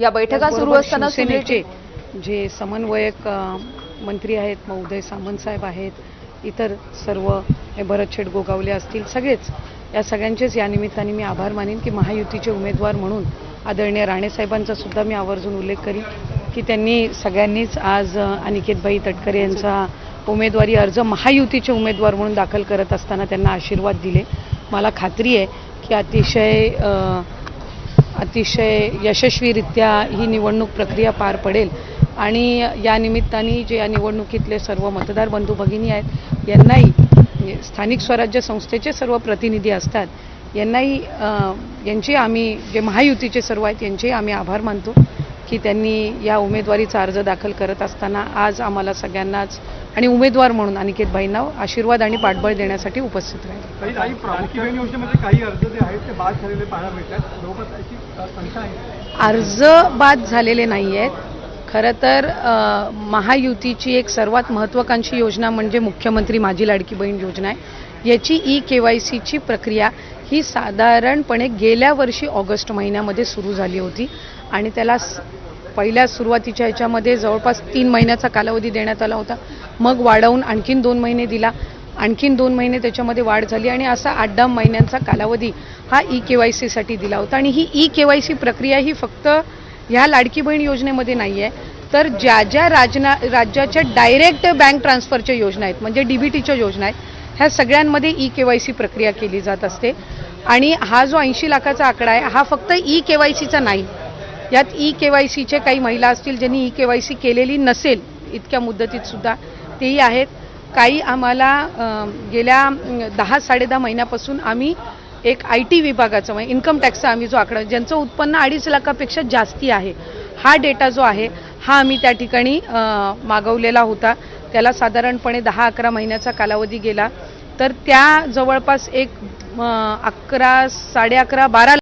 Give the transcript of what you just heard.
या बैठका सुरू असताना शिवसेनेचे जे समन्वयक मंत्री आहेत, मग उदय सामंत साहेब आहेत, इतर सर्व भरत शेठ गोगावले असतील, सगळेच या सगळ्यांचेच या निमित्ताने मी आभार मानेन की महायुतीचे उमेदवार म्हणून आदरणीय राणे साहेबांचा सुद्धा मी आवर्जून उल्लेख करीन की त्यांनी सगळ्यांनीच आज अनिकेतभाई तटकरे यांचा उमेदवारी अर्ज महायुतीचे उमेदवार म्हणून दाखल करत असताना त्यांना आशीर्वाद दिले. मला खात्री आहे की अतिशय यशस्वीरित्या ही निवडणूक प्रक्रिया पार पडेल आणि या निमित्ताने जे या निवडणुकीतले सर्व मतदार बंधू भगिनी आहेत यांनाही, स्थानिक स्वराज्य संस्थेचे सर्व प्रतिनिधी असतात यांनाही, यांचे आम्ही जे महायुतीचे सर्व आहेत यांचेही आम्ही आभार मानतो की त्यांनी या उमेदवारीचा अर्ज दाखल करत असताना आज आम्हाला सगळ्यांनाच आणि उमेदवार म्हणून अनिकेतभाईंना आशीर्वाद आणि पाठबळ देण्यासाठी उपस्थित राहिले. काही अर्ज जे आहेत ते बाद झालेले पाहायला मिळतात, जवळपास अशी संख्या आहे. अर्ज बाद झालेले नाही आहेत. खरं तर महायुतीची एक सर्वात महत्त्वाकांक्षी योजना म्हणजे मुख्यमंत्री माझी लाडकी बहीण योजना आहे. याची KYCची प्रक्रिया ही साधारणपणे गेल्या वर्षी ऑगस्ट महिन्यामध्ये सुरू झाली होती आणि त्याला पहिल्या सुरुवातीच्या ह्याच्यामध्ये जवळपास 3 महिन्याचा कालावधी देण्यात आला होता. मग वाढवून आणखीन 2 महिने दिला, आणखीन 2 महिने त्याच्यामध्ये वाढ झाली आणि असा 8-10 महिन्यांचा कालावधी हा KYCसाठी दिला होता. आणि ही KYC प्रक्रिया ही फक्त ह्या लाडकी बहीण योजनेमध्ये नाही आहे, तर ज्या राज्याच्या डायरेक्ट बँक ट्रान्सफरच्या योजना आहेत म्हणजे DBTच्या योजना आहेत, ह्या सगळ्यांमध्ये KYC प्रक्रिया केली जात असते. आणि हा जो 80 लाखाचा आकडा आहे हा फक्त KYCचा नाही, यात KYCचे काही महिला असतील ज्यांनी KYC केलेली नसेल इतक्या मुदतीत सुद्धा तेही आहेत. काही आम्हाला गेल्या 10-10.5 महिन्यापासून आम्ही एक IT विभागाचं म्हणजे इन्कम टॅक्सचा आम्ही जो आकडा, ज्यांचं उत्पन्न 2.5 लाखापेक्षा जास्ती आहे, हा डेटा जो आहे हा आम्ही त्या ठिकाणी मागवलेला होता. त्याला साधारणपणे 10-11 महिन्याचा कालावधी गेला, तर त्या जवळपास एक 11, 11.5, 12